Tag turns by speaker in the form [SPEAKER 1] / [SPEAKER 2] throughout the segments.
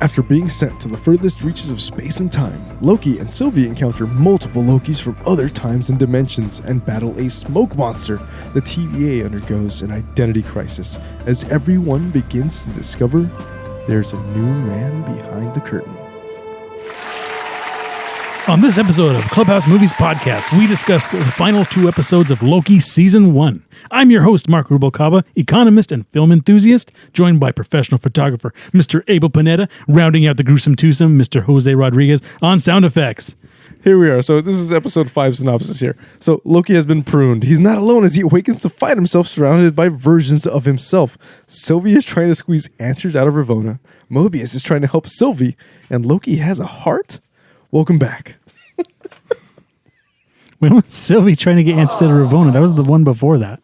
[SPEAKER 1] After being sent to the furthest reaches of space and time, Loki and Sylvie encounter multiple Lokis from other times and dimensions and battle a smoke monster. The TVA undergoes an identity crisis as everyone begins to discover there's a new man behind the curtain.
[SPEAKER 2] On this episode of Clubhouse Movies Podcast, we discuss the final 2 episodes of Loki Season 1. I'm your host, Mark Rubalcaba, economist and film enthusiast, joined by professional photographer Mr. Abel Panetta, rounding out the gruesome twosome, Mr. Jose Rodriguez, on sound effects.
[SPEAKER 1] Here we are. So this is episode 5 synopsis here. So Loki has been pruned. He's not alone as he awakens to find himself surrounded by versions of himself. Sylvie is trying to squeeze answers out of Ravonna. Mobius is trying to help Sylvie. And Loki has a heart? Welcome back.
[SPEAKER 2] When was Sylvie trying to get answers out of Ravonna? That was the one before that.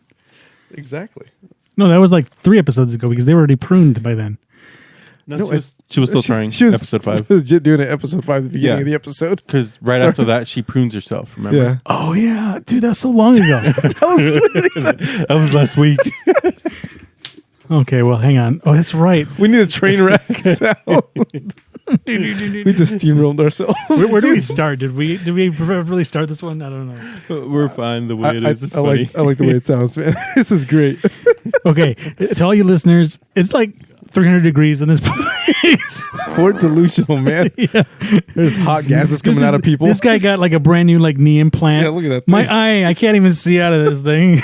[SPEAKER 1] Exactly.
[SPEAKER 2] No, that was like 3 episodes ago because they were already pruned by then.
[SPEAKER 3] No, she was still trying.
[SPEAKER 1] She was
[SPEAKER 3] episode 5.
[SPEAKER 1] Legit doing it episode 5 at the beginning of the episode.
[SPEAKER 3] Because after that, she prunes herself, remember?
[SPEAKER 1] Yeah.
[SPEAKER 2] Oh, yeah. Dude, that's so long ago.
[SPEAKER 3] That was last week.
[SPEAKER 2] Okay, well, hang on. Oh, that's right.
[SPEAKER 1] We need a train wreck sound. We just steamrolled ourselves.
[SPEAKER 2] Where do we start? Did we really start this one? I don't know.
[SPEAKER 3] We're fine the way it is. It's funny.
[SPEAKER 1] I like the way it sounds, man. This is great.
[SPEAKER 2] Okay, to all you listeners, it's like 300 degrees in this place.
[SPEAKER 1] We're delusional, man.
[SPEAKER 2] Yeah.
[SPEAKER 1] There's hot gases coming out of people.
[SPEAKER 2] This guy got like a brand new like knee implant.
[SPEAKER 1] Yeah, look at that
[SPEAKER 2] thing. I can't even see out of this thing.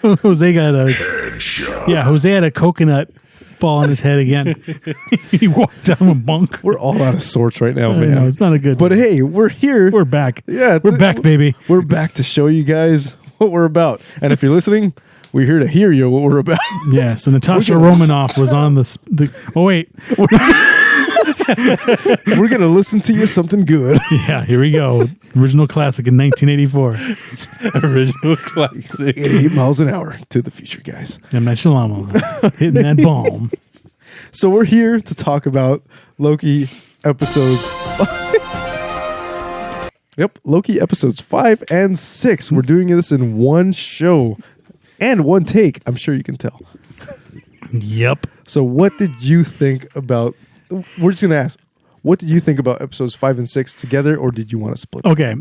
[SPEAKER 2] Jose got a headshot. Yeah, Jose had a coconut fall on his head again. He walked down a bunk.
[SPEAKER 1] We're all out of sorts right now, man.
[SPEAKER 2] No, it's not a good
[SPEAKER 1] But hey, we're here.
[SPEAKER 2] We're back.
[SPEAKER 1] Yeah.
[SPEAKER 2] We're back, baby.
[SPEAKER 1] We're back to show you guys what we're about. And if you're listening, we're here to hear you what we're about.
[SPEAKER 2] Yeah, so Natasha Romanoff was on the oh, wait.
[SPEAKER 1] We're going to listen to you something good.
[SPEAKER 2] Yeah, here we go. Original classic in 1984.
[SPEAKER 3] Original classic.
[SPEAKER 1] 88 miles an hour to the future, guys.
[SPEAKER 2] M. Night Shyamalan hitting that bomb.
[SPEAKER 1] So we're here to talk about Loki episodes. Yep, Loki episodes 5 and 6. We're doing this in one show and one take. I'm sure you can tell.
[SPEAKER 2] Yep.
[SPEAKER 1] So what did you think about... We're just going to ask, what did you think about episodes 5 and 6 together, or did you want to split them?
[SPEAKER 2] Okay,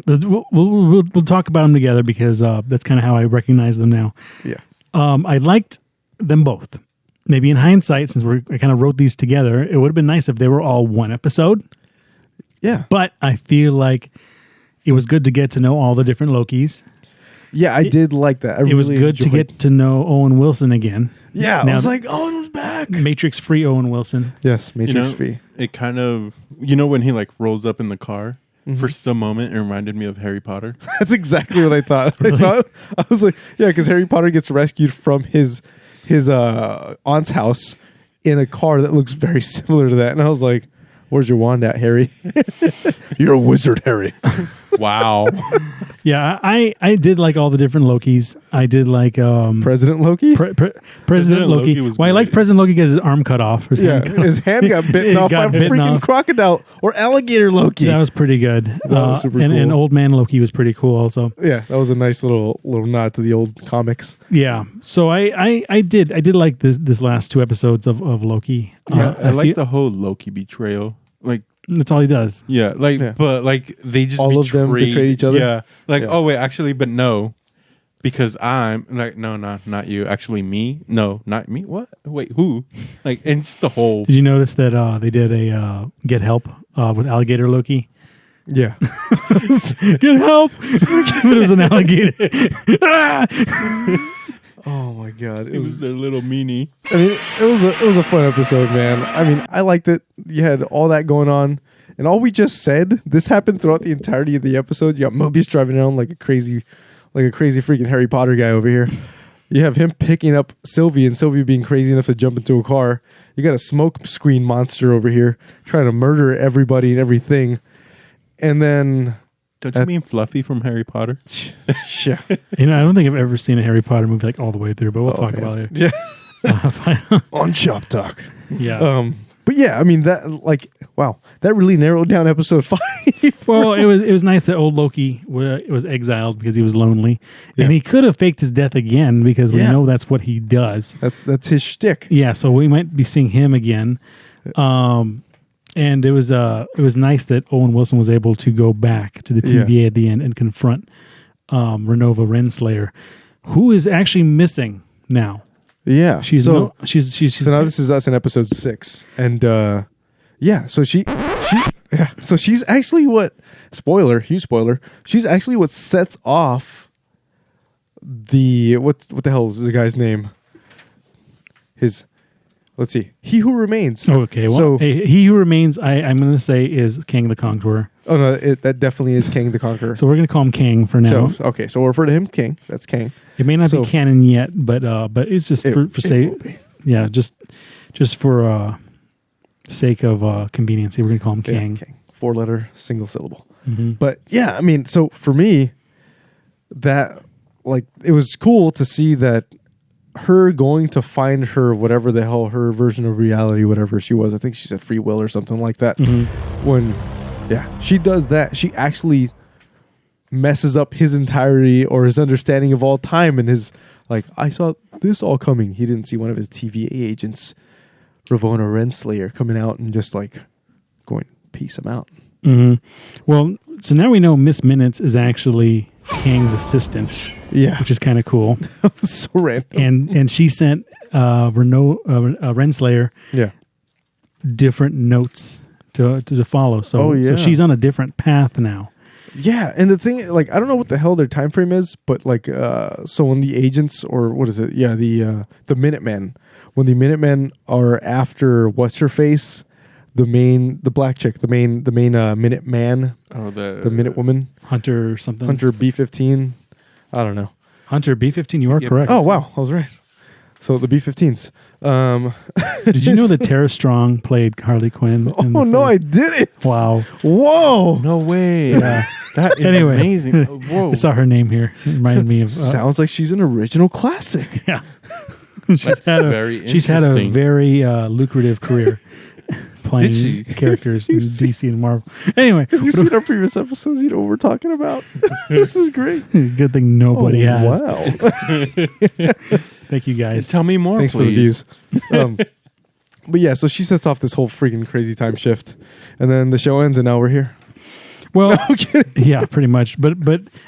[SPEAKER 2] we'll talk about them together because that's kind of how I recognize them now.
[SPEAKER 1] Yeah.
[SPEAKER 2] I liked them both. Maybe in hindsight, since I kind of wrote these together, it would have been nice if they were all one episode.
[SPEAKER 1] Yeah.
[SPEAKER 2] But I feel like it was good to get to know all the different Lokis.
[SPEAKER 1] Yeah, I did like that.
[SPEAKER 2] It was good to get to know Owen Wilson again.
[SPEAKER 1] Yeah,
[SPEAKER 2] now,
[SPEAKER 1] I was like, Owen was back.
[SPEAKER 2] Matrix-free Owen Wilson.
[SPEAKER 1] Yes, Matrix-free.
[SPEAKER 3] It kind of, when he like rolls up in the car, for some moment, it reminded me of Harry Potter.
[SPEAKER 1] That's exactly what I thought. Really? I saw it. I was like, yeah, because Harry Potter gets rescued from his aunt's house in a car that looks very similar to that. And I was like, where's your wand at, Harry? You're a wizard, Harry.
[SPEAKER 3] Wow.
[SPEAKER 2] Yeah, I did like all the different Lokis. I did like
[SPEAKER 1] President Loki.
[SPEAKER 2] President Loki. Well, I liked President Loki because his arm cut off. His
[SPEAKER 1] hand got bitten off by a freaking crocodile or alligator Loki.
[SPEAKER 2] That was pretty good.
[SPEAKER 1] That was super cool.
[SPEAKER 2] And Old Man Loki was pretty cool also.
[SPEAKER 1] Yeah, that was a nice little nod to the old comics.
[SPEAKER 2] Yeah, so I did like this last 2 episodes of Loki.
[SPEAKER 3] Yeah, I like the whole Loki betrayal. Like,
[SPEAKER 2] that's all he does.
[SPEAKER 3] Yeah, but like they just
[SPEAKER 1] all of them betray each other.
[SPEAKER 3] Yeah, oh wait, actually, but no, because I'm like no, not you. Actually, me. No, not me. What? Wait, who? Like, and it's the whole.
[SPEAKER 2] Did you notice that they did a Get Help with alligator Loki?
[SPEAKER 1] Yeah.
[SPEAKER 2] Get help! It was an alligator.
[SPEAKER 1] Oh my god!
[SPEAKER 3] It was their little meanie.
[SPEAKER 1] I mean, it was a fun episode, man. I mean, I liked it. You had all that going on, and all we just said, this happened throughout the entirety of the episode. You got Mobius driving around like a crazy freaking Harry Potter guy over here. You have him picking up Sylvie, and Sylvie being crazy enough to jump into a car. You got a smoke screen monster over here trying to murder everybody and everything, and then.
[SPEAKER 3] Don't you mean Fluffy from Harry Potter?
[SPEAKER 1] Yeah.
[SPEAKER 2] I don't think I've ever seen a Harry Potter movie like all the way through, but we'll talk about it.
[SPEAKER 1] Yeah. On Chop Talk.
[SPEAKER 2] Yeah.
[SPEAKER 1] But yeah, I mean wow, that really narrowed down episode 5.
[SPEAKER 2] Well, it was nice that old Loki was exiled because he was lonely, and he could have faked his death again because we know that's what he does.
[SPEAKER 1] That's his shtick.
[SPEAKER 2] Yeah, so we might be seeing him again. And it was nice that Owen Wilson was able to go back to the TVA at the end and confront Renova Renslayer, who is actually missing now.
[SPEAKER 1] Yeah.
[SPEAKER 2] She's
[SPEAKER 1] so
[SPEAKER 2] now
[SPEAKER 1] this is us in episode 6. And so she's actually huge spoiler, she's actually what sets off what the hell is the guy's name? Let's see. He Who Remains.
[SPEAKER 2] Oh, okay. Well, so He Who Remains, I'm going to say is Kang the Conqueror.
[SPEAKER 1] Oh no, that definitely is Kang the Conqueror.
[SPEAKER 2] So we're going to call him Kang for now.
[SPEAKER 1] So we'll refer to him King. That's Kang.
[SPEAKER 2] It may not be canon yet, but it's just for sake of convenience, we're going to call him Kang.
[SPEAKER 1] Kang. 4-letter, single syllable.
[SPEAKER 2] Mm-hmm.
[SPEAKER 1] But yeah, I mean, so for me, that it was cool to see that her going to find her whatever the hell her version of reality, whatever she was. I think she said free will or something like that.
[SPEAKER 2] Mm-hmm.
[SPEAKER 1] When she does that, she actually messes up his entirety or his understanding of all time, and his I saw this all coming. He didn't see one of his TVA agents, Ravonna Renslayer, coming out and just going piece him out.
[SPEAKER 2] Mm-hmm. Well, so now we know Miss Minutes is actually Kang's assistant.
[SPEAKER 1] Yeah,
[SPEAKER 2] which is kind of cool.
[SPEAKER 1] So random.
[SPEAKER 2] And she sent Renslayer different notes to follow. So so she's on a different path now.
[SPEAKER 1] Yeah, and the thing, I don't know what the hell their time frame is, but so when the agents, or what is it? Yeah, the Minutemen. When the Minutemen are after what's her face, the black chick, the main Minuteman. Oh, the Minute Woman,
[SPEAKER 2] Hunter or something.
[SPEAKER 1] Hunter B-15. I don't know.
[SPEAKER 2] Hunter B-15. You are correct.
[SPEAKER 1] Oh wow, I was right. So the B-15s.
[SPEAKER 2] Did you know that Tara Strong played Harley Quinn?
[SPEAKER 1] Oh no, I didn't.
[SPEAKER 2] Wow.
[SPEAKER 1] Whoa.
[SPEAKER 3] No way.
[SPEAKER 2] Yeah.
[SPEAKER 3] That is amazing. Whoa.
[SPEAKER 2] I saw her name here. It reminded me of.
[SPEAKER 1] Sounds like she's an original classic.
[SPEAKER 2] Yeah.
[SPEAKER 3] She's had
[SPEAKER 2] a very lucrative career playing characters in DC and Marvel. Anyway,
[SPEAKER 1] have you seen our previous episodes? You know what we're talking about. This is great.
[SPEAKER 2] Good thing nobody has.
[SPEAKER 1] Wow.
[SPEAKER 2] Thank you guys.
[SPEAKER 3] Tell me more.
[SPEAKER 1] Thanks
[SPEAKER 3] please.
[SPEAKER 1] for the views. But yeah, so she sets off this whole freaking crazy time shift, and then the show ends, and now we're here.
[SPEAKER 2] Well, yeah, pretty much. But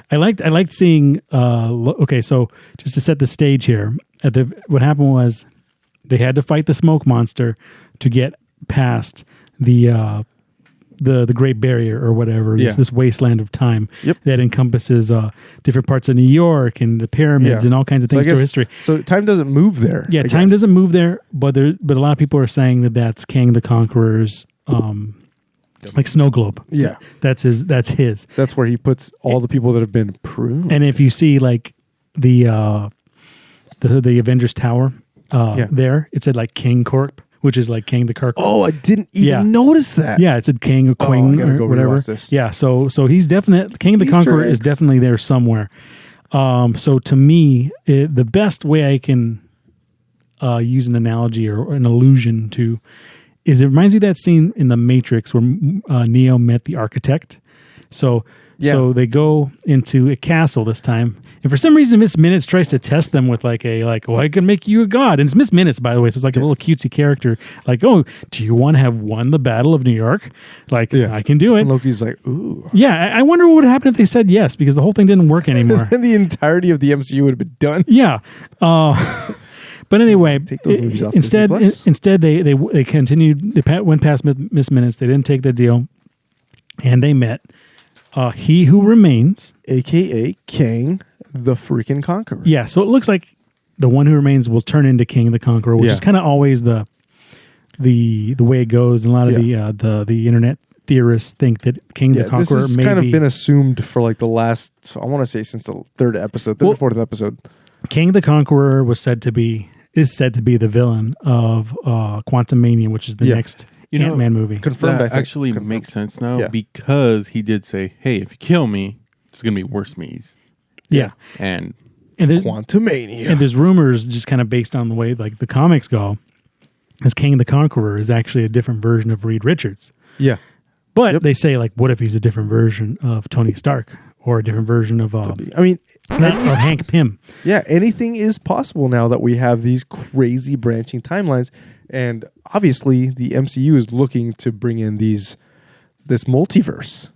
[SPEAKER 2] I liked seeing. Okay, so just to set the stage here, what happened was they had to fight the smoke monster to get past the Great Barrier or whatever. It's this wasteland of time that encompasses different parts of New York and the pyramids and all kinds of things through history.
[SPEAKER 1] So time doesn't move there.
[SPEAKER 2] Yeah, time doesn't move there, but a lot of people are saying that that's Kang the Conqueror's snow globe.
[SPEAKER 1] Yeah,
[SPEAKER 2] that's his.
[SPEAKER 1] That's where he puts all the people that have been pruned.
[SPEAKER 2] And if you see the Avengers Tower there, it said King Corp, which is King the Conqueror.
[SPEAKER 1] Oh, I didn't even notice that.
[SPEAKER 2] Yeah, it said King or Queen or whatever.
[SPEAKER 1] This.
[SPEAKER 2] Yeah, so he's definitely King the Conqueror is definitely there somewhere. So to me, the best way I can use an analogy or an allusion to is it reminds me of that scene in The Matrix where Neo met the architect. So they go into a castle this time, and for some reason, Miss Minutes tries to test them with I can make you a god. And it's Miss Minutes, by the way, so it's a little cutesy character. Oh, do you want to have won the Battle of New York? I can do it.
[SPEAKER 1] And Loki's ooh.
[SPEAKER 2] Yeah, I wonder what would happen if they said yes, because the whole thing didn't work anymore.
[SPEAKER 1] And the entirety of the MCU would have been done.
[SPEAKER 2] Yeah. But anyway, take those movies off instead they continued. They went past Miss Minutes. They didn't take the deal, and they met He Who Remains,
[SPEAKER 1] a.k.a. Kang the freaking Conqueror.
[SPEAKER 2] Yeah, so it looks like the one who remains will turn into King the Conqueror, which is kind of always the way it goes. And a lot of the internet theorists think that King the Conqueror
[SPEAKER 1] this has kind of been assumed for the last, I want to say since the third or fourth episode.
[SPEAKER 2] King the Conqueror is said to be the villain of Quantumania, which is the next Ant-Man movie.
[SPEAKER 3] Confirmed. That actually makes sense now because he did say, "Hey, if you kill me, it's going to be worse me's."
[SPEAKER 2] Yeah,
[SPEAKER 3] and
[SPEAKER 1] Quantumania.
[SPEAKER 2] And there's rumors just kind of based on the way the comics go, as King the Conqueror is actually a different version of Reed Richards.
[SPEAKER 1] Yeah.
[SPEAKER 2] But they say, what if he's a different version of Tony Stark or a different version of
[SPEAKER 1] I mean,
[SPEAKER 2] of Hank Pym.
[SPEAKER 1] yeah, anything is possible now that we have these crazy branching timelines, and obviously the MCU is looking to bring in this multiverse.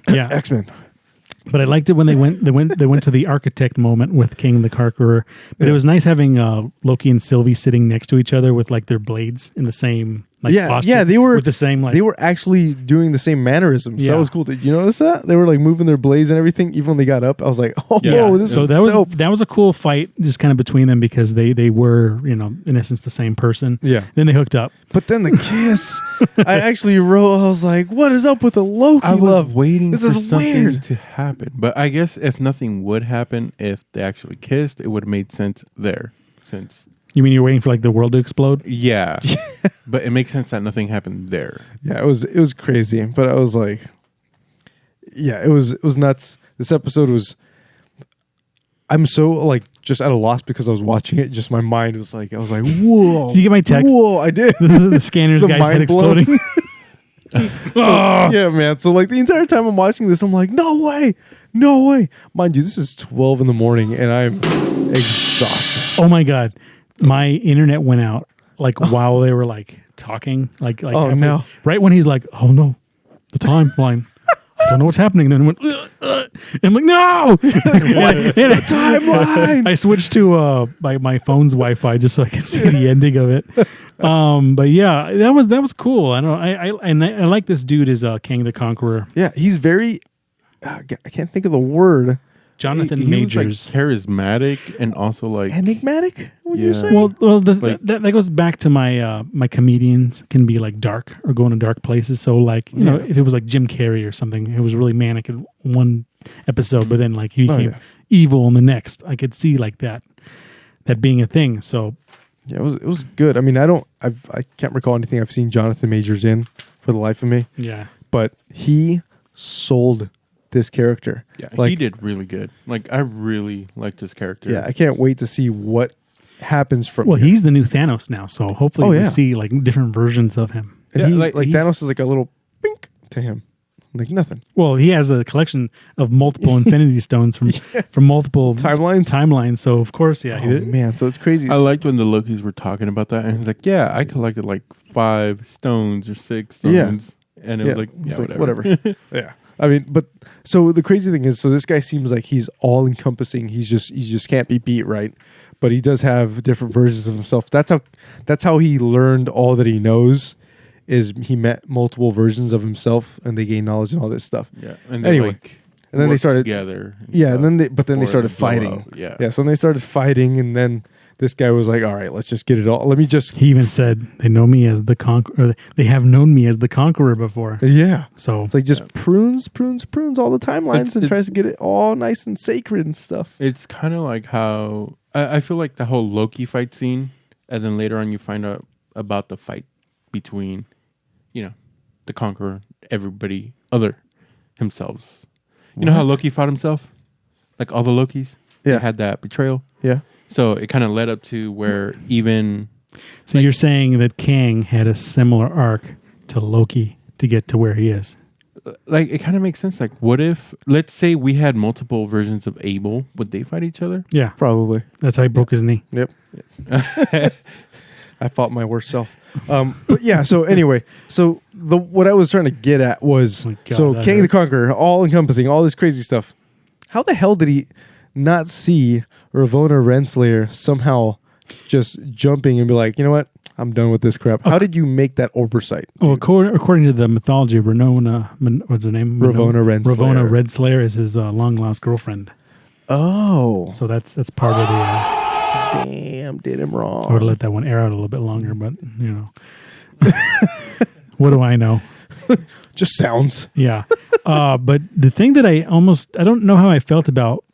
[SPEAKER 2] Yeah,
[SPEAKER 1] X-Men.
[SPEAKER 2] but I liked it when they went to the architect moment with King the Conqueror. But it was nice having Loki and Sylvie sitting next to each other with like their blades in the same posture,
[SPEAKER 1] they were
[SPEAKER 2] with the same
[SPEAKER 1] they were actually doing the same mannerisms.
[SPEAKER 2] Yeah.
[SPEAKER 1] That was cool. Did you notice that they were like moving their blades and everything? Even when they got up, I was like, "Oh,
[SPEAKER 3] Yeah.
[SPEAKER 1] whoa, this
[SPEAKER 2] so
[SPEAKER 1] is
[SPEAKER 2] that
[SPEAKER 1] dope."
[SPEAKER 2] was a cool fight, just kind of between them because they were in essence the same person.
[SPEAKER 1] Yeah.
[SPEAKER 2] Then they hooked up.
[SPEAKER 1] But then the kiss, I actually wrote. I was like, "What is up with the Loki
[SPEAKER 3] I was
[SPEAKER 1] love?"
[SPEAKER 3] waiting
[SPEAKER 1] This
[SPEAKER 3] for
[SPEAKER 1] is
[SPEAKER 3] something
[SPEAKER 1] weird.
[SPEAKER 3] to happen. But I guess if nothing would happen, if they actually kissed, it would have made sense there. Since
[SPEAKER 2] You mean you're waiting for like the world to explode?
[SPEAKER 3] yeah, but it makes sense that nothing happened there.
[SPEAKER 1] Yeah, it was crazy, but I was like, yeah, it was nuts. This episode was. I'm so like just at a loss because I was watching it. Just my mind was like, I was like, whoa.
[SPEAKER 2] Did you get my text?
[SPEAKER 1] Whoa, I did.
[SPEAKER 2] The scanner's
[SPEAKER 1] The
[SPEAKER 2] guy's head
[SPEAKER 1] mind blown.
[SPEAKER 2] exploding.
[SPEAKER 1] Yeah, man. So like the entire time I'm watching this, I'm like, no way. Mind you, this is 12 in the morning, and I'm exhausted.
[SPEAKER 2] Oh my god, my internet went out like while they were like talking, like
[SPEAKER 1] Oh, no.
[SPEAKER 2] right when he's like, oh no, the timeline. I don't know what's happening. Then it went, and I'm like, no, the
[SPEAKER 1] timeline.
[SPEAKER 2] I switched to my phone's Wi-Fi just so I could see the ending of it. But yeah, that was cool. I don't know. I like this dude as King the Conqueror,
[SPEAKER 1] Yeah, he's very. I can't think of the word.
[SPEAKER 2] Jonathan
[SPEAKER 3] He
[SPEAKER 2] Majors.
[SPEAKER 3] was like charismatic and also like
[SPEAKER 1] Enigmatic? Would you
[SPEAKER 3] Yeah.
[SPEAKER 1] say?
[SPEAKER 2] Well,
[SPEAKER 3] Like-
[SPEAKER 2] that goes back to my my comedians can be like dark or go into dark places. So like you know, if it was like Jim Carrey or something, it was really manic in one episode, but then like he became evil in the next. I could see like that being a thing. So
[SPEAKER 1] Yeah, it was good. I mean, I can't recall anything I've seen Jonathan Majors in for the life of me,
[SPEAKER 2] yeah,
[SPEAKER 1] but he sold this character.
[SPEAKER 3] yeah,
[SPEAKER 1] Like,
[SPEAKER 3] he did really good. Like I really liked this character.
[SPEAKER 1] Yeah, I can't wait to see what happens from.
[SPEAKER 2] well,
[SPEAKER 1] here.
[SPEAKER 2] he's the new Thanos now. So hopefully
[SPEAKER 1] Oh,
[SPEAKER 2] we
[SPEAKER 1] yeah.
[SPEAKER 2] see like different versions of him.
[SPEAKER 1] and
[SPEAKER 3] Yeah,
[SPEAKER 1] he's
[SPEAKER 3] like,
[SPEAKER 1] like
[SPEAKER 3] he-
[SPEAKER 1] Thanos is like a little pink to him, like nothing.
[SPEAKER 2] Well, he has a collection of multiple Infinity Stones from multiple Timelines. So of course, yeah,
[SPEAKER 1] Oh man, so it's crazy.
[SPEAKER 3] I liked when the Lokis were talking about that, and he's like, "Yeah, I collected like 5 stones or 6 stones," and it was like,
[SPEAKER 1] it's
[SPEAKER 3] "Yeah,
[SPEAKER 1] like,
[SPEAKER 3] whatever."
[SPEAKER 1] Yeah. I mean, but so the crazy thing is, so this guy seems like he's all encompassing. He just can't be beat, right? But he does have different versions of himself. That's how he learned all that he knows. Is he met multiple versions of himself, and they gained knowledge and all this stuff.
[SPEAKER 3] Yeah, and they
[SPEAKER 1] Anyway,
[SPEAKER 3] like
[SPEAKER 1] and then they
[SPEAKER 3] worked
[SPEAKER 1] started
[SPEAKER 3] together.
[SPEAKER 1] Yeah, and then they
[SPEAKER 3] before
[SPEAKER 1] started
[SPEAKER 3] the blowout.
[SPEAKER 1] fighting.
[SPEAKER 3] Yeah,
[SPEAKER 1] So then they started fighting, and then this guy was like, "All right, let's just get it all. Let me just."
[SPEAKER 2] He even said they know me as the conqueror. They have known me as the conqueror before.
[SPEAKER 1] Yeah.
[SPEAKER 2] So
[SPEAKER 1] It's like just prunes all the timelines and
[SPEAKER 3] It-
[SPEAKER 1] tries to get it all nice and sacred and stuff.
[SPEAKER 3] It's kind of like how I feel like the whole Loki fight scene, and then later on you find out about the fight between, the Conqueror, everybody other themselves. You know how
[SPEAKER 1] What?
[SPEAKER 3] Loki fought himself, like all the Lokis.
[SPEAKER 1] Yeah.
[SPEAKER 3] They had that betrayal.
[SPEAKER 1] Yeah.
[SPEAKER 3] So it kind of led up to where even
[SPEAKER 2] So you're saying that Kang had a similar arc to Loki to get to where he is?
[SPEAKER 3] like it kind of makes sense. Like, what if, let's say, we had multiple versions of Abel? Would they fight each other?
[SPEAKER 2] Yeah,
[SPEAKER 1] Probably.
[SPEAKER 2] that's how he broke his knee.
[SPEAKER 1] Yep. I fought my worst self. But yeah, so anyway, so what I was trying to get at was
[SPEAKER 2] Oh my God,
[SPEAKER 1] so
[SPEAKER 2] that
[SPEAKER 1] King the
[SPEAKER 2] hurt.
[SPEAKER 1] Conqueror, all encompassing, all this crazy stuff. How the hell did he not see Ravonna Renslayer somehow just jumping and be like, you know what? I'm done with this crap. How did you make that oversight?
[SPEAKER 2] Well, according to the mythology, what's her name?
[SPEAKER 1] Ravonna Renslayer.
[SPEAKER 2] Ravonna Redslayer is his long lost girlfriend.
[SPEAKER 1] Oh,
[SPEAKER 2] So that's part of the.
[SPEAKER 1] damn, did him
[SPEAKER 2] I would
[SPEAKER 1] wrong.
[SPEAKER 2] have let that one air out a little bit longer, but what do I know?
[SPEAKER 1] Just sounds.
[SPEAKER 2] Yeah. But the thing that I don't know how I felt about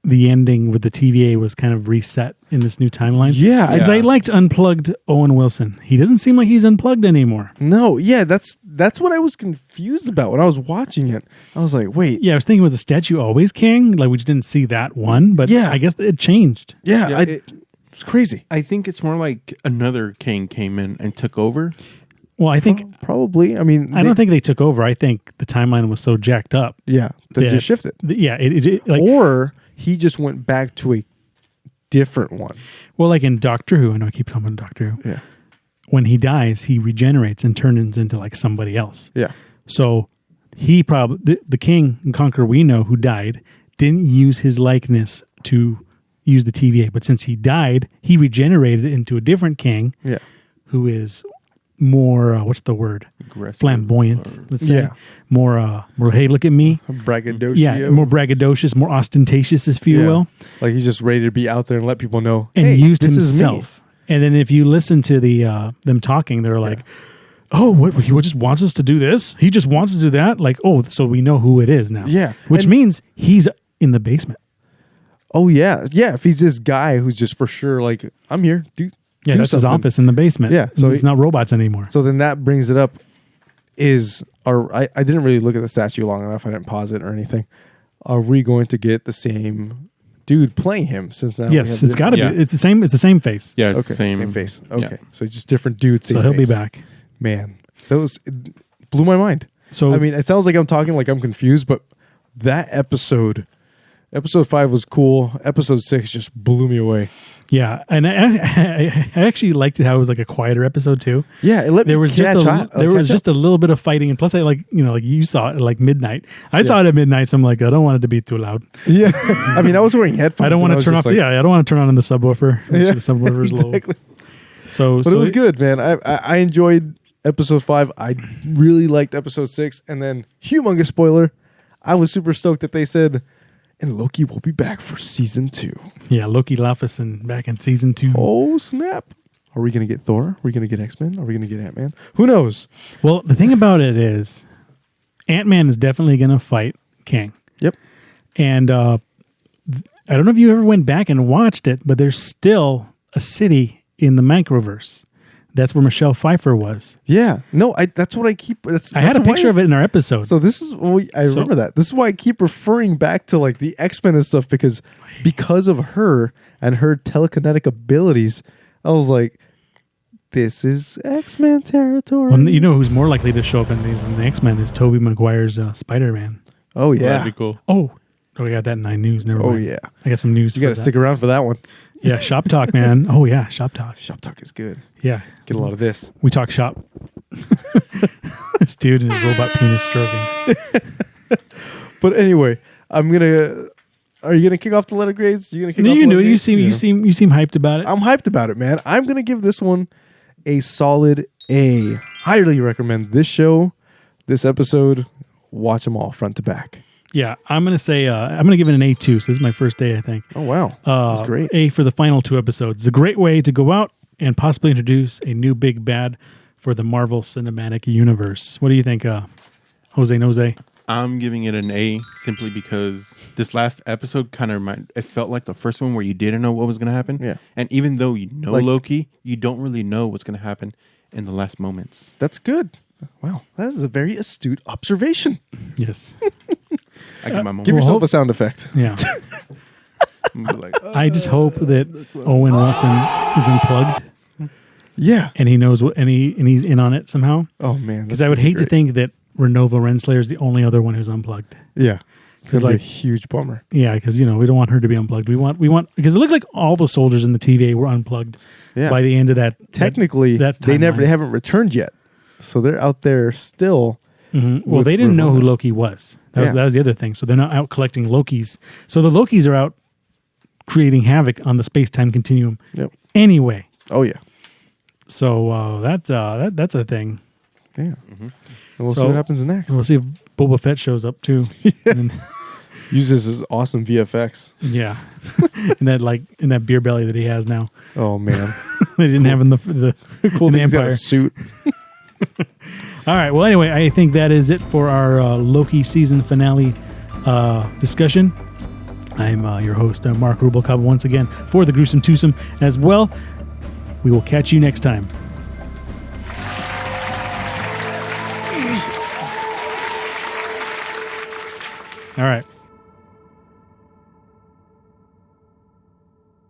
[SPEAKER 2] the ending with the TVA was kind of reset in this new timeline.
[SPEAKER 1] Yeah,
[SPEAKER 2] Because I liked Unplugged Owen Wilson. He doesn't seem like he's unplugged anymore.
[SPEAKER 1] No, yeah, that's what I was confused about when I was watching it. I was like, wait,
[SPEAKER 2] Yeah, I was thinking, was the statue always King? Like, we just didn't see that one, but
[SPEAKER 1] Yeah.
[SPEAKER 2] I guess it changed.
[SPEAKER 1] yeah,
[SPEAKER 3] Yeah,
[SPEAKER 1] it's crazy.
[SPEAKER 3] I think it's more like another king came in and took over.
[SPEAKER 2] Well, I think
[SPEAKER 1] probably. I mean,
[SPEAKER 2] I don't think they took over. I think the timeline was so jacked up.
[SPEAKER 1] Yeah, they just shifted.
[SPEAKER 2] Yeah, it like,
[SPEAKER 1] or he just went back to a different one.
[SPEAKER 2] well, like in Doctor Who. I know I keep talking about Doctor Who.
[SPEAKER 1] Yeah,
[SPEAKER 2] When he dies, he regenerates and turns into like somebody else.
[SPEAKER 1] yeah,
[SPEAKER 2] So he probably the king and conqueror we know who died didn't use his likeness to use the TVA, but since he died, he regenerated into a different king.
[SPEAKER 1] yeah.
[SPEAKER 2] Who is more what's the word?
[SPEAKER 3] Aggressive,
[SPEAKER 2] Flamboyant. Let's say
[SPEAKER 1] Yeah.
[SPEAKER 2] more. Hey, look at me.
[SPEAKER 1] Braggadocio.
[SPEAKER 2] Yeah, more braggadocious, more ostentatious, if you
[SPEAKER 1] Yeah.
[SPEAKER 2] will,
[SPEAKER 1] Like he's just ready to be out there and let people know.
[SPEAKER 2] and
[SPEAKER 1] hey,
[SPEAKER 2] used
[SPEAKER 1] this is me.
[SPEAKER 2] himself. And then if you listen to the them talking, they're like, "Oh, what he just wants us to do this? He just wants to do that." Like, oh, so we know who it is now.
[SPEAKER 1] Yeah.
[SPEAKER 2] which
[SPEAKER 1] And-
[SPEAKER 2] means he's in the basement.
[SPEAKER 1] Oh yeah, yeah. If he's this guy who's just for sure like, I'm here, dude.
[SPEAKER 2] Yeah,
[SPEAKER 1] do
[SPEAKER 2] that's his
[SPEAKER 1] something.
[SPEAKER 2] office in the basement.
[SPEAKER 1] Yeah,
[SPEAKER 2] so
[SPEAKER 1] so
[SPEAKER 2] it's
[SPEAKER 1] he-
[SPEAKER 2] not robots anymore.
[SPEAKER 1] So then that brings it up. I didn't really look at the statue long enough. I didn't pause it or anything. Are we going to get the same dude playing him? Since now we
[SPEAKER 2] Yes,
[SPEAKER 1] have
[SPEAKER 2] it's got to
[SPEAKER 3] Yeah.
[SPEAKER 2] be. It's the same. It's the same face.
[SPEAKER 3] Yeah, it's
[SPEAKER 1] okay,
[SPEAKER 3] the
[SPEAKER 1] same face.
[SPEAKER 3] yeah.
[SPEAKER 1] Okay, so just different dudes.
[SPEAKER 2] So he'll be back.
[SPEAKER 1] Man, it blew my mind.
[SPEAKER 2] So
[SPEAKER 1] I mean, it sounds like I'm talking like I'm confused, but that episode 5 was cool. Episode 6 just blew me away.
[SPEAKER 2] yeah, and I actually liked it how it was like a quieter episode too.
[SPEAKER 1] Yeah, it let
[SPEAKER 2] There
[SPEAKER 1] me
[SPEAKER 2] was just
[SPEAKER 1] catch
[SPEAKER 2] just a little bit of fighting, and plus I like you saw it at like midnight. I saw it at midnight, so I'm like, I don't want it to be too loud.
[SPEAKER 1] Yeah, I mean, I was wearing headphones.
[SPEAKER 2] I don't want
[SPEAKER 1] and
[SPEAKER 2] to turn
[SPEAKER 1] was
[SPEAKER 2] off.
[SPEAKER 1] just like-
[SPEAKER 2] I don't want to turn on the subwoofer. Make
[SPEAKER 1] Yeah,
[SPEAKER 2] sure the subwoofer is low.
[SPEAKER 1] exactly.
[SPEAKER 2] So,
[SPEAKER 1] But it was good, man. I enjoyed episode 5. I really liked episode 6, and then humongous spoiler. I was super stoked that they said, and Loki will be back for season 2.
[SPEAKER 2] Yeah, Loki Laufeyson back in season 2.
[SPEAKER 1] Oh snap! Are we gonna get Thor? Are we gonna get X-Men? Are we gonna get Ant-Man? Who knows?
[SPEAKER 2] Well, the thing about it is, Ant-Man is definitely going to fight Kang.
[SPEAKER 1] Yep.
[SPEAKER 2] And I don't know if you ever went back and watched it, but there's still a city in the Microverse. That's where Michelle Pfeiffer was.
[SPEAKER 1] Yeah. No, that's what I keep.
[SPEAKER 2] I had a picture of it in our episode.
[SPEAKER 1] So this is I remember that. This is why I keep referring back to like the X-Men and stuff because of her and her telekinetic abilities, I was like, this is X-Men territory.
[SPEAKER 2] Well, you know who's more likely to show up in these than the X-Men is Tobey Maguire's Spider-Man.
[SPEAKER 1] Oh
[SPEAKER 3] That'd
[SPEAKER 1] yeah.
[SPEAKER 3] be cool.
[SPEAKER 2] Oh, we got that in 9 News. Never
[SPEAKER 1] Oh
[SPEAKER 2] mind.
[SPEAKER 1] yeah.
[SPEAKER 2] I got some news.
[SPEAKER 1] You got to stick around for that one.
[SPEAKER 2] Yeah, Shop Talk, man. Oh yeah, Shop Talk.
[SPEAKER 1] Shop talk is good.
[SPEAKER 2] Yeah,
[SPEAKER 1] Get a lot of this.
[SPEAKER 2] we talk shop. This dude and his robot penis stroking.
[SPEAKER 1] But anyway, are you gonna kick off the letter grades? You gonna kick
[SPEAKER 2] You
[SPEAKER 1] off
[SPEAKER 2] can
[SPEAKER 1] the
[SPEAKER 2] do
[SPEAKER 1] letter
[SPEAKER 2] it.
[SPEAKER 1] grades?
[SPEAKER 2] You seem hyped about it.
[SPEAKER 1] I'm hyped about it, man. I'm gonna give this one a solid A. Highly recommend this show, this episode. Watch them all front to back.
[SPEAKER 2] Yeah, I'm gonna say I'm gonna give it an A2. So this is my first day, I think.
[SPEAKER 1] Oh wow, that's great.
[SPEAKER 2] A for the final 2 episodes. It's a great way to go out and possibly introduce a new big bad for the Marvel Cinematic Universe. What do you think, Jose Nose?
[SPEAKER 3] I'm giving it an A simply because this last episode kind of it felt like the first one where you didn't know what was going to happen.
[SPEAKER 1] Yeah.
[SPEAKER 3] And even though you know
[SPEAKER 1] Like-
[SPEAKER 3] Loki, you don't really know what's going to happen in the last moments.
[SPEAKER 1] That's good. Wow, that is a very astute observation.
[SPEAKER 2] Yes.
[SPEAKER 3] I get my moment.
[SPEAKER 1] Give yourself
[SPEAKER 2] hope-
[SPEAKER 1] a sound effect.
[SPEAKER 2] Yeah.
[SPEAKER 3] I'm like,
[SPEAKER 2] I just hope that Owen Wilson is unplugged
[SPEAKER 1] Yeah.
[SPEAKER 2] and he knows what and he's in on it somehow.
[SPEAKER 1] Oh man,
[SPEAKER 2] Because I would hate to think that Renova Renslayer is the only other one who's unplugged.
[SPEAKER 1] Yeah, it's gonna be a
[SPEAKER 2] like-
[SPEAKER 1] huge bummer.
[SPEAKER 2] Yeah, because we don't want her to be unplugged. We want because it looked like all the soldiers in the TVA were unplugged
[SPEAKER 1] Yeah.
[SPEAKER 2] by the end of that.
[SPEAKER 1] Technically,
[SPEAKER 2] that's
[SPEAKER 1] they
[SPEAKER 2] timeline.
[SPEAKER 1] haven't returned yet, so they're out there still.
[SPEAKER 2] Mhm. Well,
[SPEAKER 1] with
[SPEAKER 2] they didn't know who
[SPEAKER 1] Renova.
[SPEAKER 2] Loki was. That
[SPEAKER 1] Yeah.
[SPEAKER 2] was the other thing. So they're not out collecting Lokis. So the Lokis are out creating havoc on the space time continuum.
[SPEAKER 1] Yep.
[SPEAKER 2] Anyway,
[SPEAKER 1] Oh yeah.
[SPEAKER 2] so that's a thing.
[SPEAKER 1] Yeah.
[SPEAKER 3] Mm-hmm.
[SPEAKER 1] And we'll see
[SPEAKER 2] So-
[SPEAKER 1] what happens next.
[SPEAKER 2] We'll see if Boba Fett shows up too. And then-
[SPEAKER 1] Uses his awesome VFX.
[SPEAKER 2] yeah, in that beer belly that he has now.
[SPEAKER 1] Oh man,
[SPEAKER 2] They didn't have in the
[SPEAKER 1] cool
[SPEAKER 2] in
[SPEAKER 1] thing. He's got a
[SPEAKER 2] Empire.
[SPEAKER 1] suit.
[SPEAKER 2] All right. Well, anyway, I think that is it for our Loki season finale discussion. I'm your host, Mark Rubalcaba, once again for the Gruesome Twosome as well. We will catch you next time. All right.